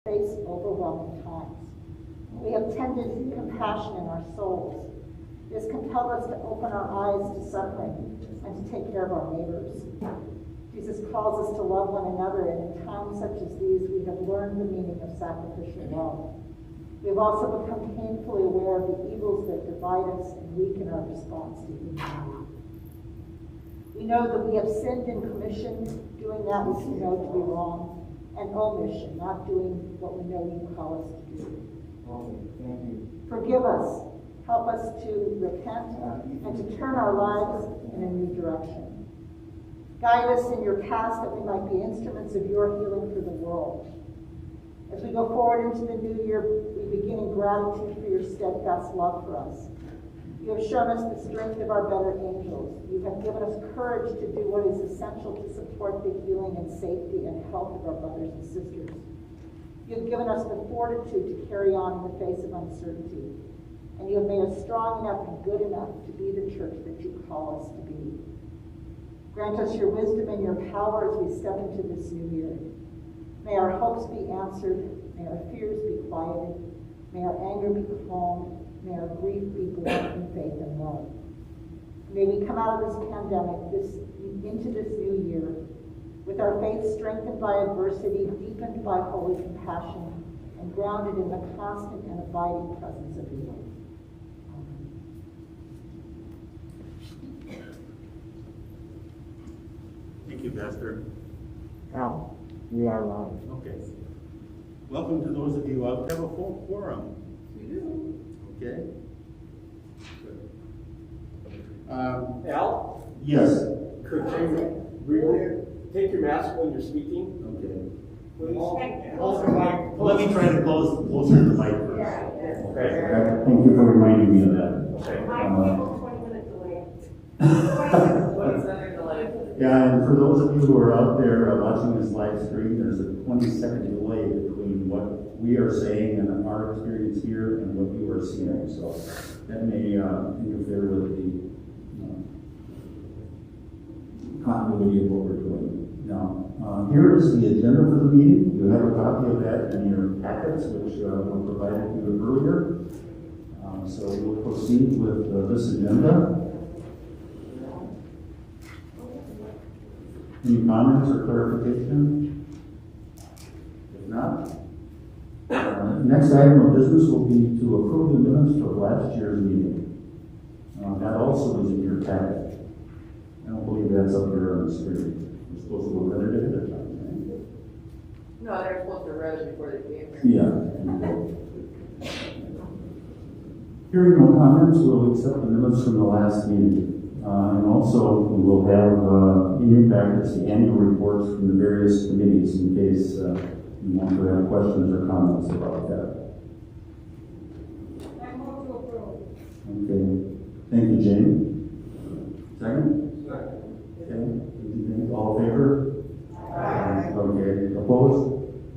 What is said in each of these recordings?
face overwhelming times. We have tended compassion in our souls. It has compelled us to open our eyes to suffering and to take care of our neighbors. Jesus calls us to love one another, and in times such as these, we have learned the meaning of sacrificial love. We have also become painfully aware of the evils that divide us and weaken our response to humanity. We know that we have sinned in commission, doing that which we know to be wrong, and omission, not doing what we know you call us to do. Thank you. Forgive us. Help us to repent and to turn our lives in a new direction. Guide us in your path that we might be instruments of your healing for the world. As we go forward into the new year, we begin in gratitude for your steadfast love for us. You have shown us the strength of our better angels. You have given us courage to do what is essential to support the healing and safety and health of our brothers and sisters. You have given us the fortitude to carry on in the face of uncertainty. And you have made us strong enough and good enough to be the church that you call us to be. Grant us your wisdom and your power as we step into this new year. May our hopes be answered. May our fears be quieted. May our anger be calmed. May our grief be borne in faith and love. May we come out of this pandemic into this new year with our faith strengthened by adversity, deepened by holy compassion, and grounded in the constant and abiding presence of you. Thank you, Pastor. Now, we are live. Okay. Welcome to those of you out. Have a full quorum. We do. Okay. Good. Al, Yes. could you take your mask when you're speaking? Okay. Please. Let me try to closer to the mic first. Okay. Thank you for reminding me of that. Okay. 20 minute delay. Yeah, and for those of you who are out there watching this live stream, there's a 20-second delay between what we are saying and our experience here and what you are seeing. So that may interfere with the continuity of what we're doing. Now, here is the agenda for the meeting. You have a copy of that in your packets, which were provided to you earlier. So we'll proceed with this agenda. Any comments or clarification? If not, next item of business will be to approve the minutes of last year's meeting. That also is in your packet. I don't believe that's up here on the screen. We're supposed to look at it ahead of time, right? No, they're supposed to read it before they came here. Yeah. Hearing no comments, we'll accept the minutes from the last meeting. And also, we will have in your packets the annual reports from the various committees in case you want to have questions or comments about that. I move to approve. Okay. Thank you, Jane. Second? Okay. Anything? All in favor? Aye. Okay. Opposed?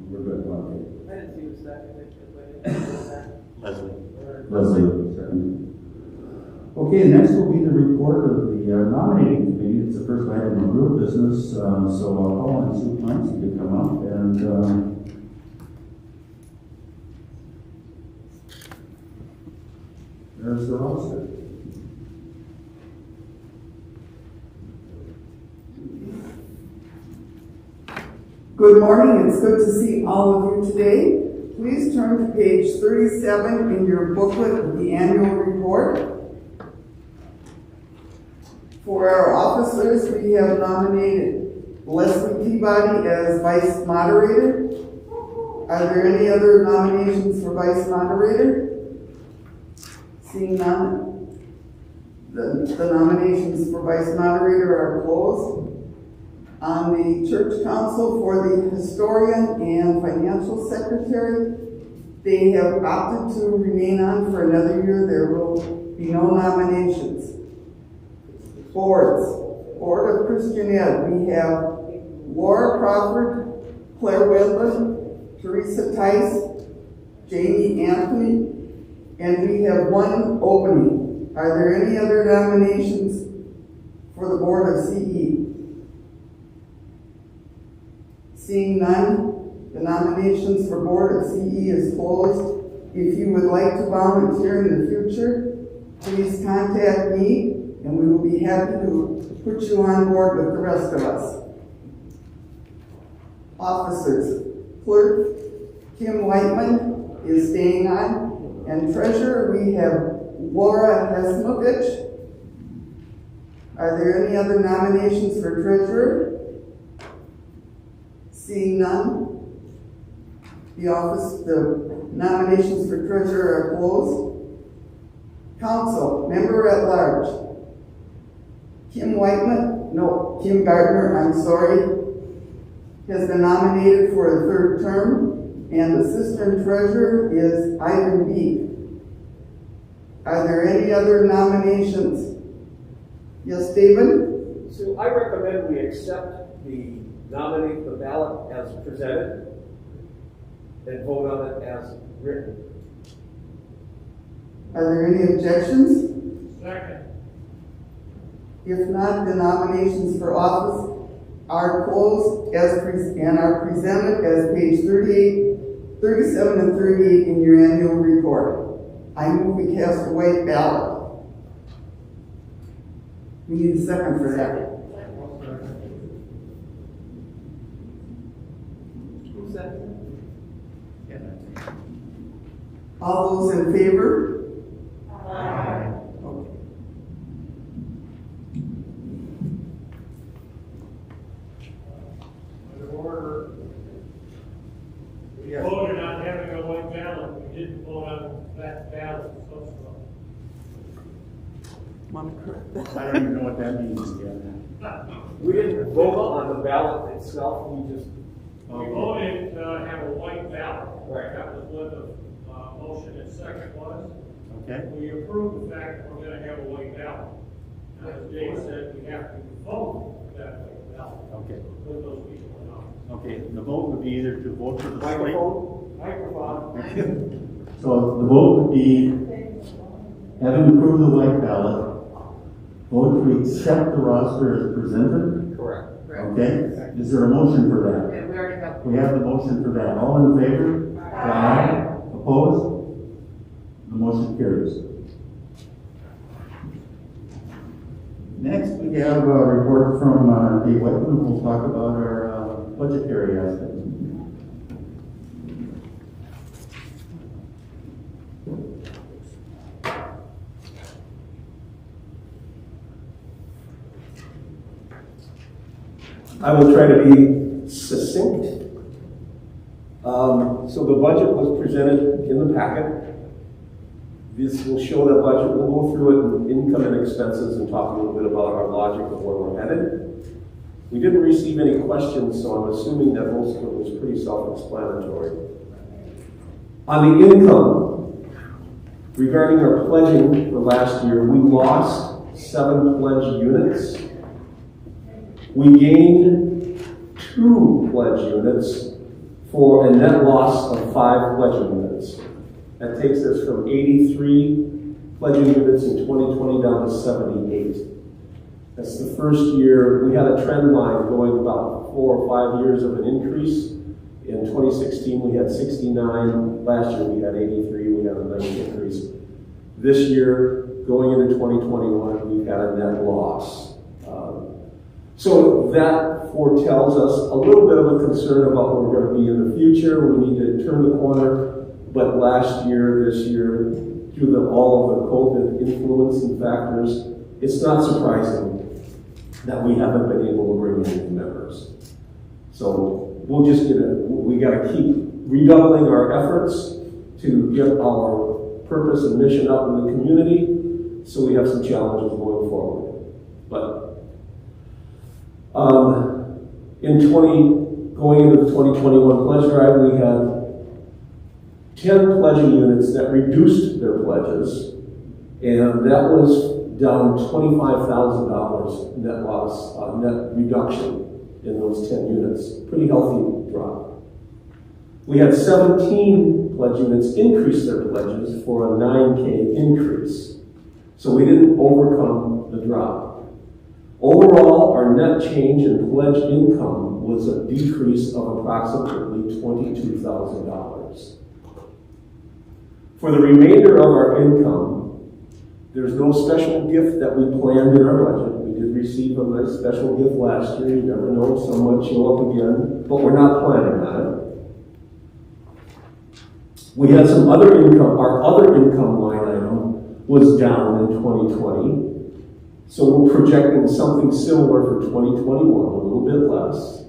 We're good. Okay. I didn't see the second, but I didn't see that. Leslie, second. Okay, next will be the report of the nominating committee. It's the first item of real business, so I'll call on Sue Clancy to come up and there's the roster. Good morning, it's good to see all of you today. Please turn to page 37 in your booklet of the annual report. For our officers, we have nominated Leslie Peabody as vice moderator. Are there any other nominations for vice moderator? Seeing none, the nominations for vice moderator are closed. On the church council for the historian and financial secretary, they have opted to remain on for another year. There will be no nominations. Boards. Board of Christian Ed, we have Laura Crawford, Claire Wedlin, Teresa Tice, Jamie Anthony, and we have one opening. Are there any other nominations for the Board of CE? Seeing none, The nominations for board of CE is closed. If you would like to volunteer in the future, please contact me and we will be happy to put you on board with the rest of us. Officers, clerk Kim Whiteman is staying on, and treasurer we have Laura Hesmovich. Are there any other nominations for treasurer? Seeing none, the nominations for treasurer are closed. Council, member at large. Kim Gardner, has been nominated for a third term, and the assistant treasurer is Ivan Beek. Are there any other nominations? Yes, David? So I recommend we accept the ballot as presented and vote on it as written. Are there any objections? Second. If not, the nominations for office are closed and are presented as page 38, 37, and 38 in your annual report. I move we cast a white ballot. We need a second for that. Who's that? All those in favor? Aye. Okay. Order. We voted on having a white ballot, we didn't vote on that ballot, so. I don't even know what that means yet. We didn't vote on the ballot itself, we just. We voted to have a white ballot. Right. That was what the motion and second was. Okay. We approved the fact that we're gonna have a white ballot. Now, as Dave said, we have to vote that white ballot. Okay. With those people or not. Okay, the vote would be either to vote for the slate. Microphone. So the vote would be, having approved the white ballot, vote to accept the roster as presented. Correct. Okay, is there a motion for that? Yeah, we already have. We have the motion for that. All in favor? Aye. Opposed? The motion carries. Next, we have a report from Dave Whiteman, who will talk about our budgetary aspects. I will try to be succinct. So the budget was presented in the packet. This will show that budget. We'll go through it in income and expenses and talk a little bit about our logic of where we're headed. We didn't receive any questions, so I'm assuming that most of it was pretty self-explanatory. On the income, regarding our pledging for last year, we lost 7 pledge units. We gained 2 pledge units for a net loss of 5 pledging units. That takes us from 83 pledging units in 2020 down to 78. That's the first year. We had a trend line going about 4 or 5 years of an increase. In 2016, we had 69. Last year, we had 83. We had a nice increase. This year, going into 2021, we've had a net loss. So that foretells us a little bit of a concern about where we're going to be in the future. We need to turn the corner. But last year, this year, due to all of the COVID influencing factors, it's not surprising that we haven't been able to bring in new members. So we'll just we got to keep redoubling our efforts to get our purpose and mission out in the community. So we have some challenges going forward. But going into the 2021 pledge drive, we had 10 pledging units that reduced their pledges, and that was down $25,000 net loss, net reduction in those 10 units. Pretty healthy drop. We had 17 pledge units increase their pledges for a 9K increase. So we didn't overcome the drop. Overall, our net change in pledged income was a decrease of approximately $22,000. For the remainder of our income, there's no special gift that we planned in our budget. We did receive a nice special gift last year. You never know, some might show up again, but we're not planning on it. We had some other income. Our other income line item was down in 2020. So we're projecting something similar for 2021, a little bit less.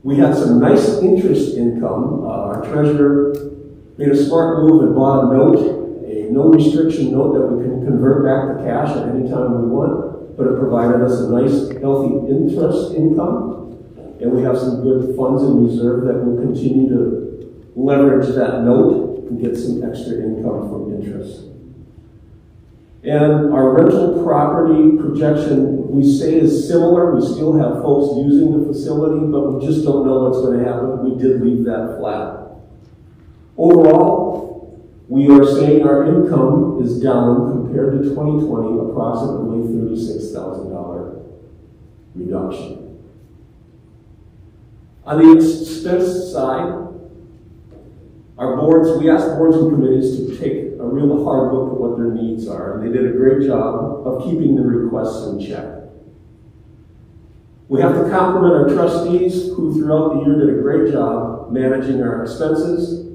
We had some nice interest income. Our treasurer made a smart move and bought a note, a no restriction note that we can convert back to cash at any time we want, but it provided us a nice, healthy interest income. And we have some good funds in reserve that will continue to leverage that note and get some extra income from interest. And our rental property projection, we say is similar. We still have folks using the facility, but we just don't know what's going to happen. We did leave that flat. Overall, we are saying our income is down compared to 2020, approximately $36,000 reduction. On the expense side, we asked boards and committees to take a real hard look at what their needs are, and they did a great job of keeping the requests in check. We have to compliment our trustees, who throughout the year did a great job managing our expenses,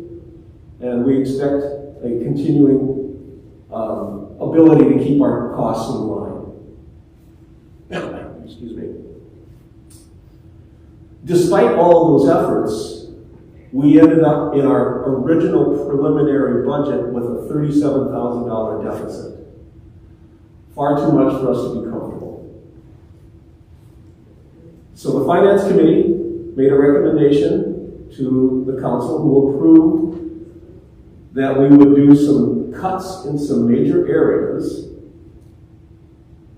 and we expect a continuing ability to keep our costs in line. Excuse me. Despite all of those efforts, we ended up in our original preliminary budget with a $37,000 deficit. Far too much for us to be comfortable. So the Finance Committee made a recommendation to the Council, who approved that we would do some cuts in some major areas.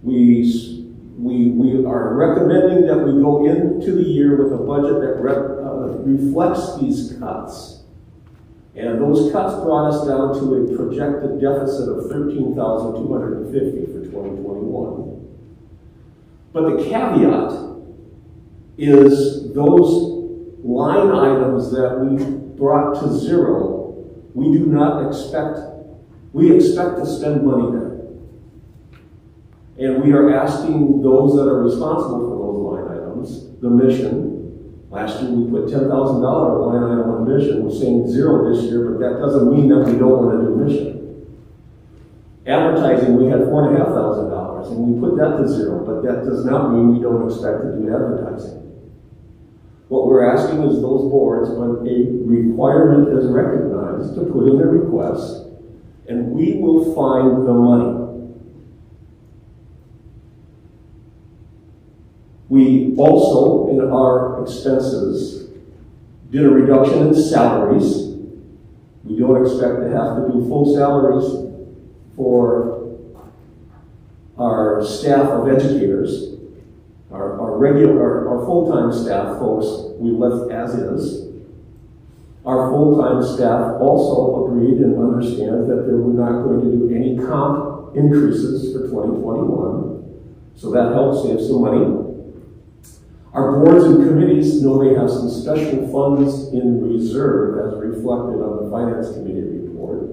We are recommending that we go into the year with a budget that reflects these cuts. And those cuts brought us down to a projected deficit of $13,250 for 2021. But the caveat is those line items that we brought to zero, we expect to spend money there. And we are asking those that are responsible for those line items, the mission. Last year we put $10,000 line item on mission. We're saying zero this year, but that doesn't mean that we don't want to do mission. Advertising, we had $4,500, and we put that to zero, but that does not mean we don't expect to do advertising. What we're asking is those boards, when a requirement is recognized, to put in a request, and we will find the money. We also, in our expenses, did a reduction in salaries. We don't expect to have to do full salaries for our staff of educators. Our full-time staff folks, we left as is. Our full-time staff also agreed and understands that we're not going to do any comp increases for 2021. So that helps save some money. Our boards and committees know they have some special funds in reserve, as reflected on the Finance Committee report.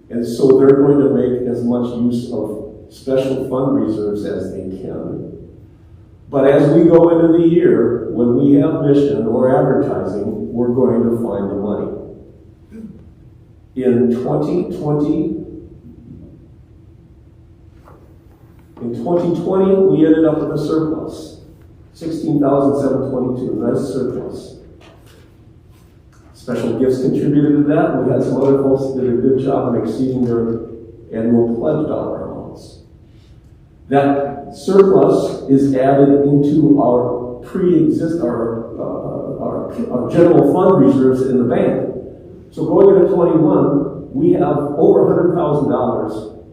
And so they're going to make as much use of special fund reserves as they can. But as we go into the year, when we have mission or advertising, we're going to find the money. In 2020, we ended up with a surplus. $16,722, nice surplus. Special gifts contributed to that. We had some other folks that did a good job of exceeding their annual pledge dollar amounts. That surplus is added into our our general fund reserves in the bank. So going into 21, we have over $100,000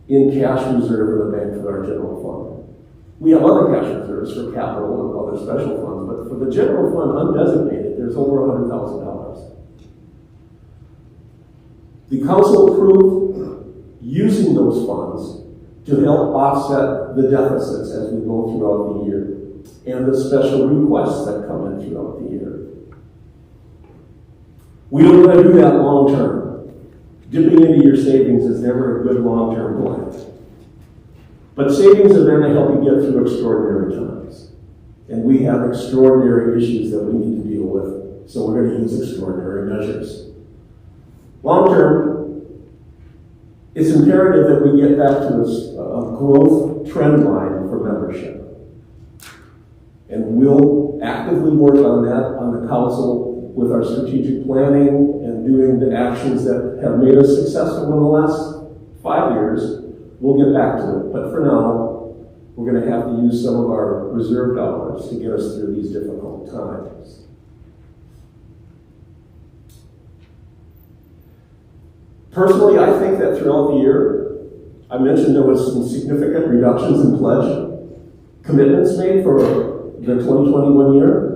in cash reserve in the bank for our general fund. We have other cash reserves for capital and other special funds, but for the general fund undesignated, there's over $100,000. The council approved using those funds to help offset the deficits as we go throughout the year and the special requests that come in throughout the year. We don't want to do that long term. Dipping into your savings is never a good long-term plan. But savings are there to help you get through extraordinary times. And we have extraordinary issues that we need to deal with, so we're going to use extraordinary measures. Long term, it's imperative that we get back to a growth trend line for membership. And we'll actively work on that on the council with our strategic planning and doing the actions that have made us successful in the last 5 years. We'll get back to it. But for now, we're going to have to use some of our reserve dollars to get us through these difficult times. Personally, I think that throughout the year, I mentioned there was some significant reductions in pledge commitments made for the 2021 year.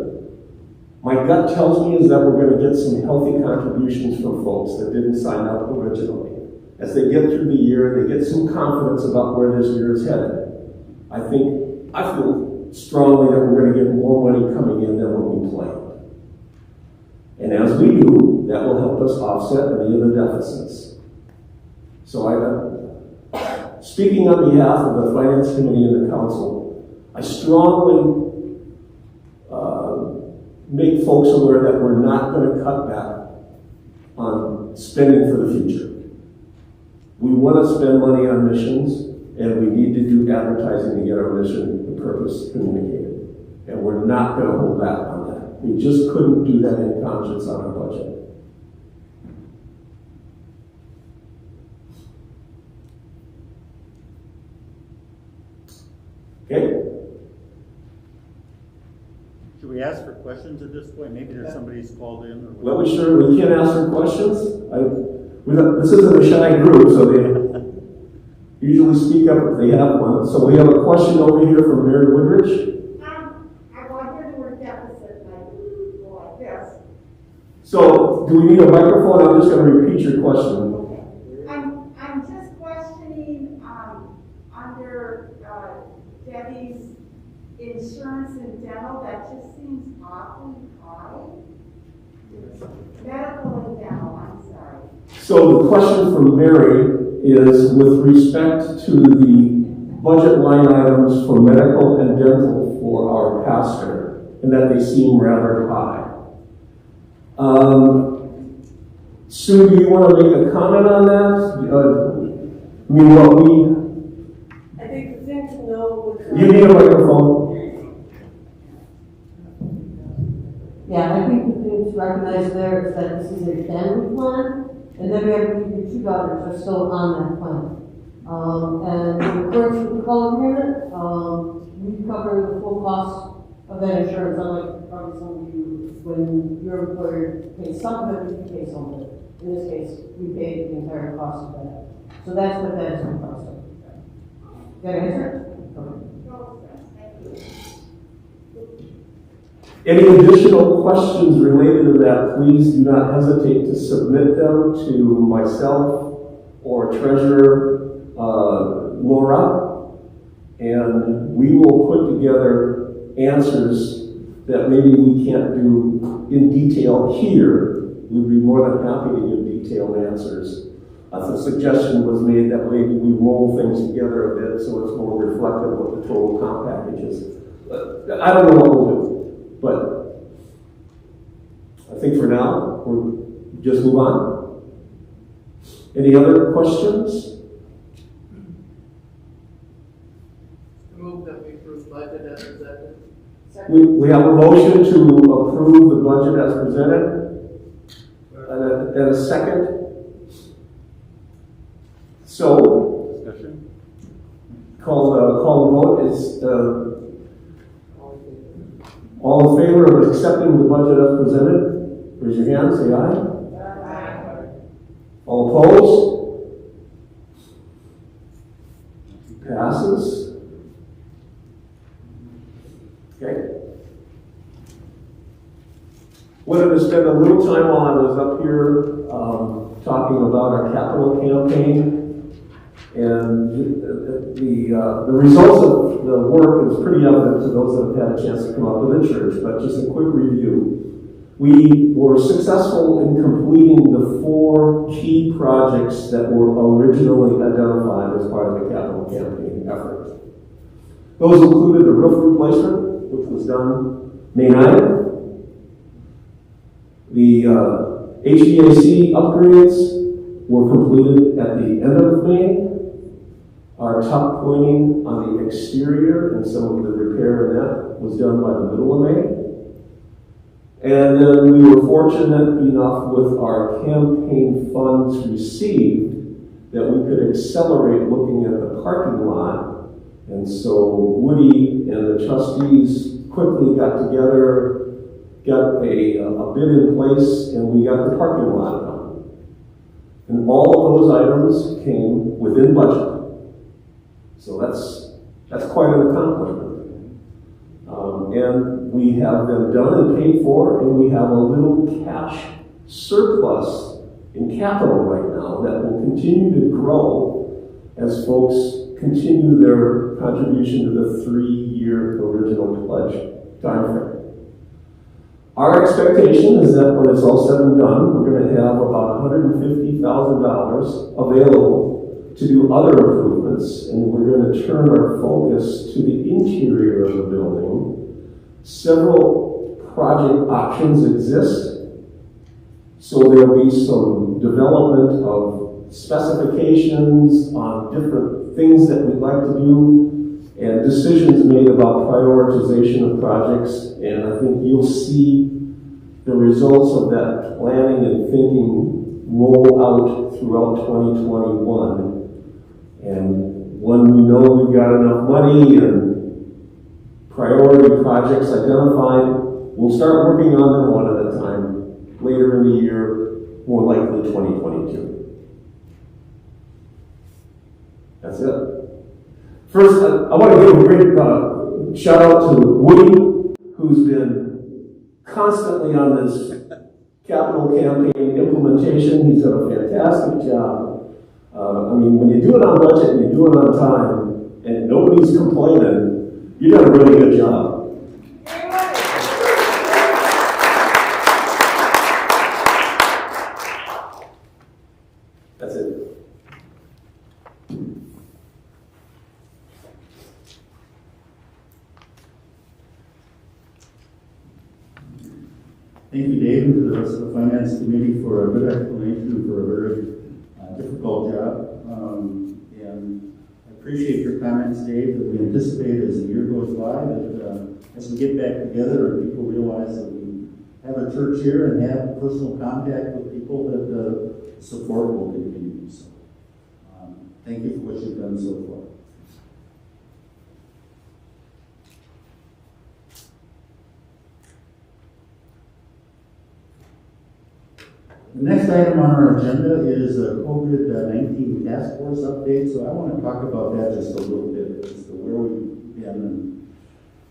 My gut tells me is that we're going to get some healthy contributions from folks that didn't sign up originally. As they get through the year, they get some confidence about where this year is headed. I feel strongly that we're going to get more money coming in than what we planned. And as we do, that will help us offset any of the deficits. So speaking on behalf of the Finance Committee and the Council, I strongly make folks aware that we're not going to cut back on spending for the future. We want to spend money on missions, and we need to do advertising to get our mission and purpose communicated. And we're not going to hold back on that. We just couldn't do that in conscience on our budget. Okay? Should we ask for questions at this point? Maybe there's somebody who's called in or Well, we can ask them questions. This isn't a shy group, so they usually speak up if they have one. So we have a question over here from Mary Woodridge. I want to do a deficit like this. So do we need a microphone? I'm just going to repeat your question. I'm just questioning under Debbie's insurance and dental, that just seems awfully high. Medical and dental, I'm sorry. So the question from Mary is with respect to the budget line items for medical and dental for our pastor, and that they seem rather high. Sue, do you want to make a comment on that? I think the thing to know with You need a microphone. Yeah, I think the thing to recognize there is that this is a family plan, and then we have your two daughters are still on that plan. And in accordance with the co-agreement, we cover the full cost of that insurance, unlike probably some of you, when your employer pays some of it, you pay some of it. In this case, we pay the entire cost of that. So that's what that is going to cost us. Got an answer? Okay. Any additional questions related to that, please do not hesitate to submit them to myself or Treasurer Laura, and we will put together answers that maybe we can't do in detail here. We'd be more than happy to give detailed answers. The suggestion was made that maybe we roll things together a bit so it's more reflective of what the total comp package is. I don't know what we'll do, but I think for now, we'll just move on. Any other questions? move that we approve budget as presented. We have a motion to approve the budget as presented. And a second. So, discussion? call the vote is all in favor of accepting the budget as presented? Raise your hand, say aye. Aye. All opposed? Passes. Okay. Wanted to spend a little time while I was up here talking about our capital campaign. And the results of the work is pretty evident to those that have had a chance to come up with the church, but just a quick review. We were successful in completing the 4 key projects that were originally identified as part of the capital campaign effort. Those included a roof replacement, which was done May 9th. The HVAC upgrades were completed at the end of May. Our tuck pointing on the exterior and some of the repair in that was done by the middle of May. And then we were fortunate enough with our campaign funds received that we could accelerate looking at the parking lot. And so Woody and the trustees quickly got together, got a bid in place, and we got the parking lot done. And all of those items came within budget. So that's quite an accomplishment. And we have them done and paid for, and we have a little cash surplus in capital right now that will continue to grow as folks continue their contribution to the 3-year original pledge timeframe. Our expectation is that when it's all said and done, we're going to have about $150,000 available to do other improvements, and we're going to turn our focus to the interior of the building. Several project options exist, so there will be some development of specifications on different things that we'd like to do, and decisions made about prioritization of projects, and I think you'll see the results of that planning and thinking roll out throughout 2021. And when we know we've got enough money and priority projects identified, we'll start working on them one at a time later in the year, more likely 2022. That's it. First, I want to give a great shout out to Woody, who's been constantly on this capital campaign implementation. He's done a fantastic job. I mean, when you do it on budget and you do it on time, and nobody's complaining, you done a really good job. That's it. Thank you, Dave, and to the rest of the Finance Committee for a good explanation for a very difficult job. And I appreciate your comments, Dave, that we anticipate as the year goes by that as we get back together and people realize that we have a church here and have personal contact with people, that support will continue. So thank you for what you've done so far. The next item on our agenda is a COVID-19 task force update, so I want to talk about that just a little bit as to where we've been.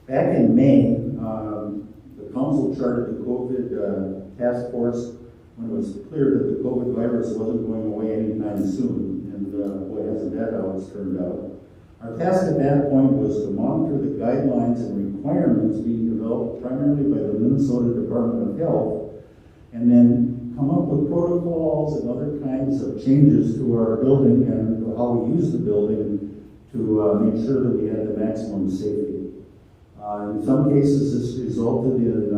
Back in May, the council charted the COVID task force when it was clear that the COVID virus wasn't going away anytime soon, and boy, hasn't that how it's turned out. Our task at that point was to monitor the guidelines and requirements being developed primarily by the Minnesota Department of Health, and then come up with protocols and other kinds of changes to our building and how we use the building to make sure that we had the maximum safety. In some cases, this resulted in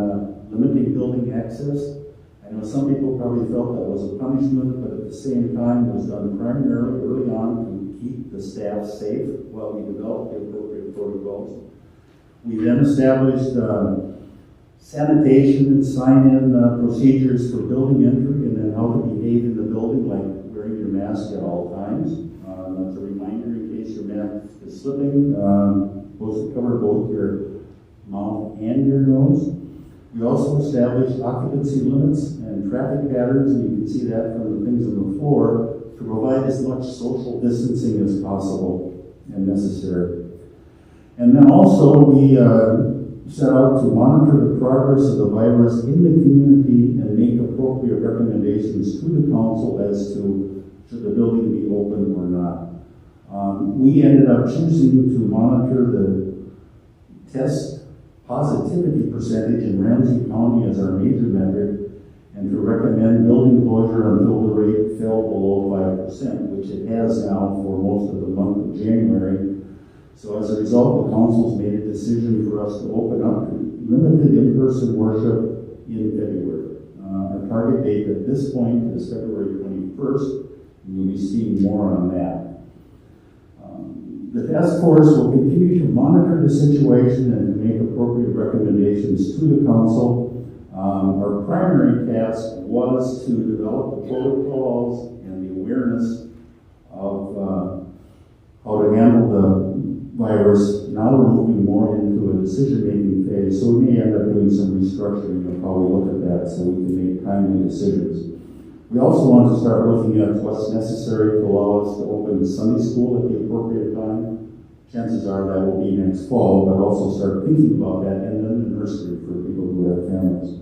limiting building access. I know some people probably felt that was a punishment, but at the same time, it was done primarily early on to keep the staff safe while we developed the appropriate protocols. We then established sanitation and sign-in procedures for building entry, and then how to behave in the building, like wearing your mask at all times. That's a reminder in case your mask is slipping. Supposed to cover both your mouth and your nose. We also established occupancy limits and traffic patterns, and you can see that from the things on the floor, to provide as much social distancing as possible and necessary. And then also we set out to monitor the progress of the virus in the community and make appropriate recommendations to the council as to should the building be open or not. We ended up choosing to monitor the test positivity percentage in Ramsey County as our major metric, and to recommend building closure until the rate fell below 5%, which it has now for most of the month of January. So as a result, the council's made a decision for us to open up to limited in-person worship in February. Our target date at this point is February 21st, and you'll be seeing more on that. The task force will continue to monitor the situation and to make appropriate recommendations to the council. Our primary task was to develop the protocols and the awareness of how to handle the virus. Now we're moving more into a decision-making phase, so we may end up doing some restructuring of how we look at that so we can make timely decisions. We also want to start looking at what's necessary to allow us to open Sunday school at the appropriate time. Chances are that will be next fall, but also start thinking about that, and then the nursery for people who have families.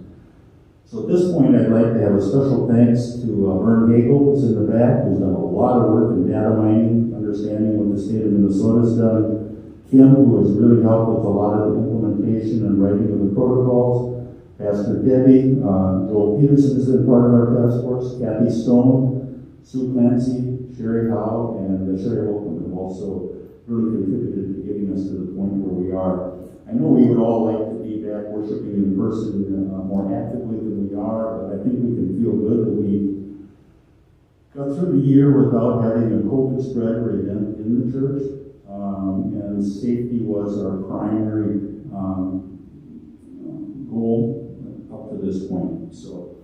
So at this point, I'd like to have a special thanks to Vern Hagel, who's in the back, who's done a lot of work in data mining, understanding what the state of Minnesota's done. Kim, who has really helped with a lot of the implementation and writing of the protocols. Pastor Debbie, Joel Peterson has been part of our task force. Kathy Stone, Sue Clancy, Sherry Howe, and Sherry Holcomb have also really contributed to getting us to the point where we are. I know we would all like to be back worshiping in person more actively than we are, but I think we can feel good that we got through the year without having a COVID spread or event in the church, and safety was our primary goal up to this point. So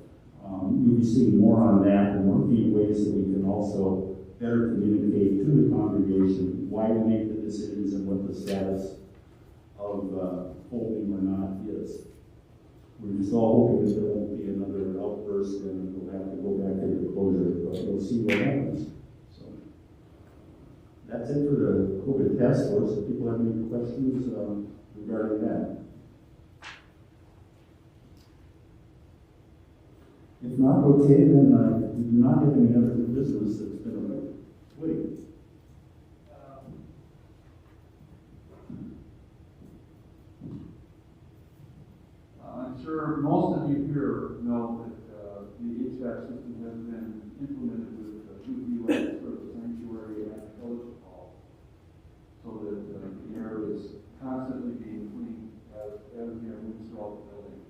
you'll be seeing more on that and working ways that we can also better communicate to the congregation why we make the decisions and what the status of holding or not is. We're just all hoping that there won't be another outburst and we'll have to go back into closure, but we'll see what happens. So that's it for the COVID task force. If people have any questions regarding that. If not, okay, then we do not have any other business that's been waiting. I'm sure most of you here know that the HVAC system has been implemented with UV for the sanctuary and the fellowship hall, so that the air is constantly being cleaned as we have moved throughout the building,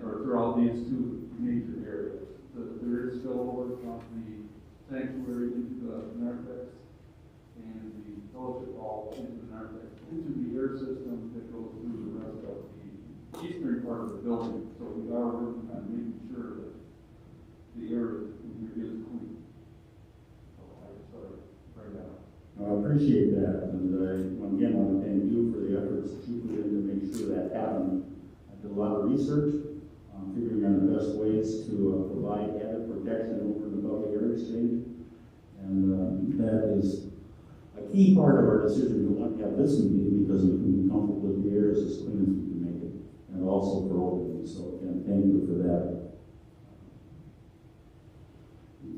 or throughout these two major areas. There is spillover from the sanctuary into the narthex and the fellowship hall into the narthex, into the air system that goes through the rest of the eastern part of the building. So we are working on making sure that the air is clean. So I just thought I'd bring that up. I appreciate that, and again, I want to thank you for the efforts that you put in to make sure that happened. I did a lot of research, figuring out the best ways to provide added protection over and above the air exchange, and that is a key part of our decision to want to have this meeting, because we can be comfortable with the air is as clean as we can make it, and also for opening. So again, thank you for that.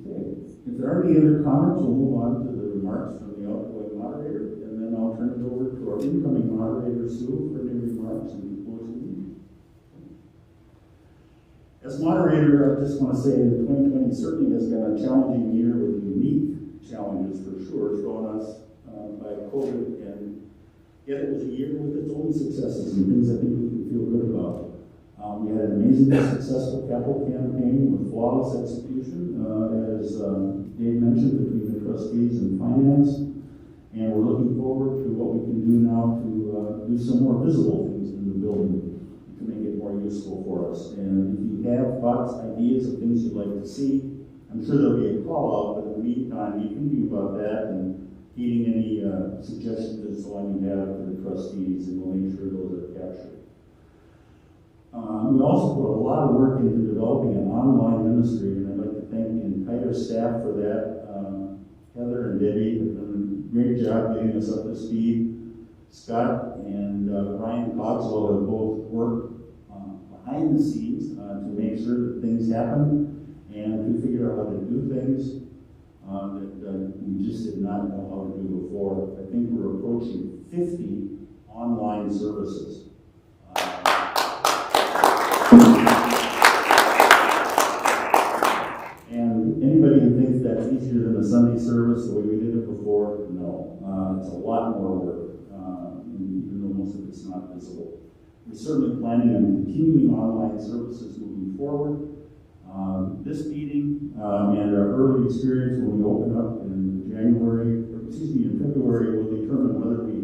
Okay. If there are any other comments, we'll move on to the remarks from the outgoing moderator, and then I'll turn it over to our incoming moderator, Sue, for any remarks and closing meeting. As moderator, I just want to say that 2020 certainly has been a challenging year with unique challenges for sure thrown us by COVID, and yet it was a year with its own successes and things I think we can feel good about. We had an amazingly successful capital campaign with flawless execution, as Dave mentioned, between the trustees and finance, and we're looking forward to what we can do now to do some more visible things in the building to make it more useful for us. And if you have thoughts, ideas of things you'd like to see, I'm sure there'll be a call out, but in the meantime, be thinking about that and heeding any suggestions that someone you have to the trustees, and we'll make sure those are captured. We also put a lot of work into developing an online ministry, and I'd like to thank the entire staff for that. Heather and Debbie have done a great job getting us up to speed. Scott and Ryan Cogswell have both worked behind the scenes to make sure that things happen and to figure out how to do things. that we just did not know how to do before. I think we're approaching 50 online services. And anybody who thinks that's easier than a Sunday service, the way we did it before, no. It's a lot more work, even though most of it's not visible. We're certainly planning on continuing online services moving forward. This meeting and our early experience when we open up in in February will determine whether we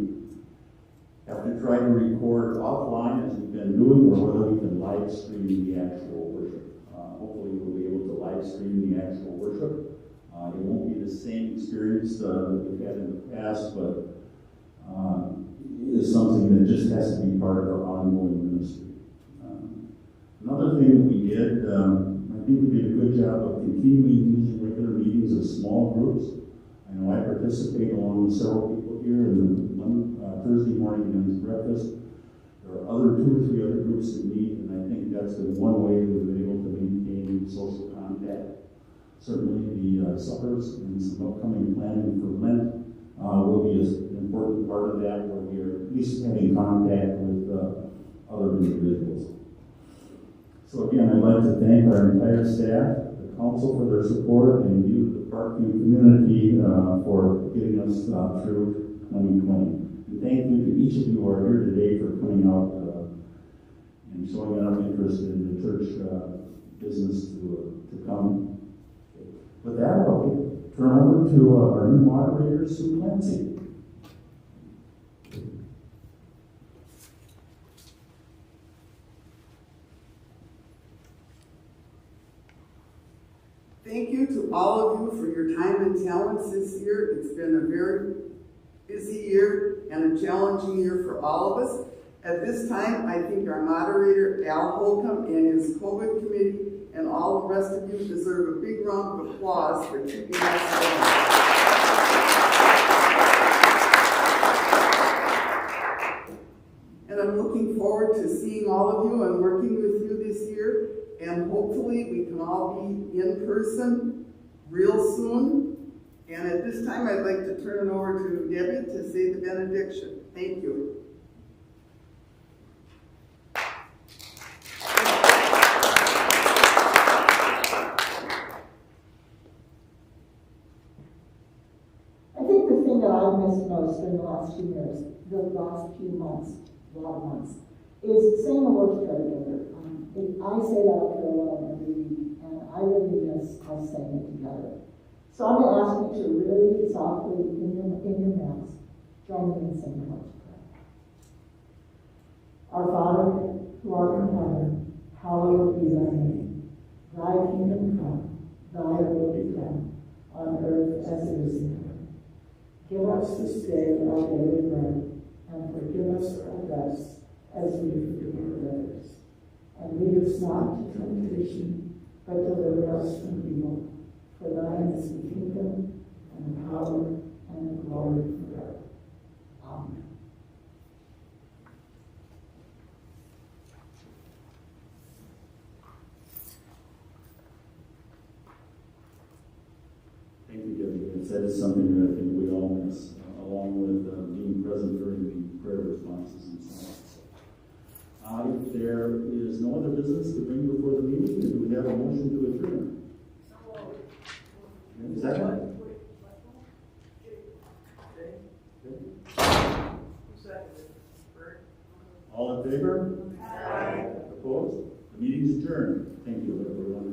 have to try to record offline as we've been doing, or whether we can live stream the actual worship. Hopefully we'll be able to live stream the actual worship. It won't be the same experience that we've had in the past, but it is something that just has to be part of our ongoing ministry. Another thing that we did, I think we did a good job of continuing using regular meetings of small groups. I know I participate along with several people here in the Thursday morning men's breakfast. There are 2 or 3 other groups that meet, and I think that's been one way we've been able to maintain social contact. Certainly the suppers and some upcoming planning for Lent will be an important part of that, where we are at least having contact with other individuals. So again, I'd like to thank our entire staff, the council for their support, and you, the Parkview community, for getting us through 2020. And thank you to each of you who are here today for coming out and showing enough interest in the church business to come. With that, I'll turn over to our new moderator, Sue Clancy. Thank you to all of you for your time and talents this year. It's been a very busy year and a challenging year for all of us. At this time, I think our moderator, Al Holcomb, and his COVID committee, and all the rest of you deserve a big round of applause for keeping us going. And I'm looking forward to seeing all of you and working with you this year. And hopefully we can all be in person real soon. And at this time, I'd like to turn it over to Debbie to say the benediction. Thank you. I think the thing that I've missed most in the last 2 years, the last few months, a lot of months, is saying the Lord's Prayer together. I say that up here alone every week, and I really miss us saying it together. So I'm going to ask you to really softly, in your mouths, join me in saying the Lord's Prayer. Our Father, who art in heaven, hallowed be thy name. Thy kingdom come, thy will be done, on earth as it is in heaven. Give us this day our daily bread, and forgive us our debts, as we forgive our debtors. And lead us not to temptation, but deliver us from evil. For thine is the kingdom, and the power, and the glory forever. Amen. Thank you, Debbie. That is something that I think we all miss, along with being present during the prayer responses and so on. If there is no other business to bring before the meeting, do we have a motion to adjourn? Second? All in favor? Aye. Opposed? The meeting's adjourned. Thank you, everyone.